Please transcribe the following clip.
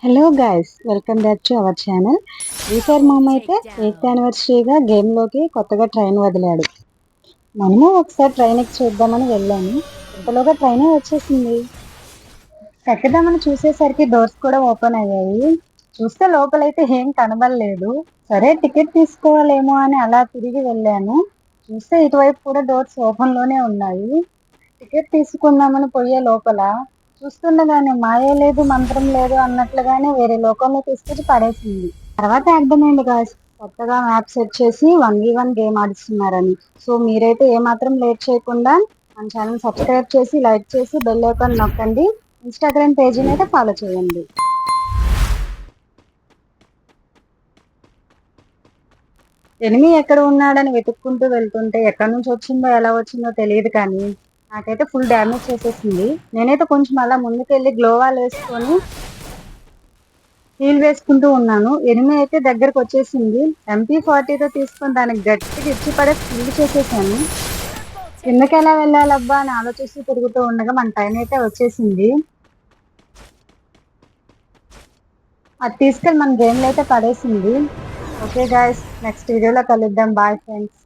Hello guys, welcome back to our channel. ఈసారి మామ అయితే 8th యానివర్సరీగా గేమ్లోకి కొత్తగా ట్రైన్ వదిలాడు. మనము ఒకసారి ట్రైన్ ఎక్కి చూద్దామని వెళ్ళాను. ఇంతలోగా ట్రైనే వచ్చేసింది. ఎక్కదామని చూసేసరికి డోర్స్ కూడా ఓపెన్ అయ్యాయి. చూస్తే లోపలైతే ఏం కనబడలేదు. సరే టికెట్ తీసుకోవాలేమో అని అలా తిరిగి వెళ్ళాను. చూస్తే ఇటువైపు కూడా డోర్స్ ఓపెన్ లోనే ఉన్నాయి. టికెట్ తీసుకుందామని పోయే లోపల చూస్తుండగానే మాయ లేదు మంత్రం లేదు అన్నట్లుగానే వేరే లోకంలో తీసుకొచ్చి పడేసింది. తర్వాత అర్థమైంది గాయ్స్, కొత్తగా మ్యాప్ సెట్ చేసి 1v1 గేమ్ ఆడిస్తున్నారని. సో మీరైతే ఏమాత్రం లేట్ చేయకుండా మన ఛానల్ సబ్స్క్రైబ్ చేసి లైక్ చేసి బెల్ ఐకాన్ నొక్కండి. ఇన్స్టాగ్రామ్ పేజీని అయితే ఫాలో చేయండి. ఎనిమి ఎక్కడ ఉన్నాడని వెతుక్కుంటూ వెళ్తుంటే ఎక్కడి నుంచి వచ్చిందో ఎలా వచ్చిందో తెలియదు, కానీ నాకైతే ఫుల్ డ్యామేజ్ చేసేసింది. నేనైతే కొంచెం అలా ముందుకెళ్ళి గ్లోవాల్ వేసుకొని హీల్ వేసుకుంటూ ఉన్నాను. ఎనిమి అయితే దగ్గరకు వచ్చేసింది. MP40తో తీసుకొని దానికి గట్టిగా ఇచ్చి పడే ఫీల్ చేసేసాను. కిందకి ఎలా వెళ్ళాలబ్బా అని ఆలోచిస్తూ తిరుగుతూ ఉండగా మన టైం అయితే వచ్చేసింది. అది తీసుకెళ్ళి మన గేమ్లో అయితే పడేసింది. ఓకే గాయస్, నెక్స్ట్ వీడియోలో కలుద్దాం. Bye friends.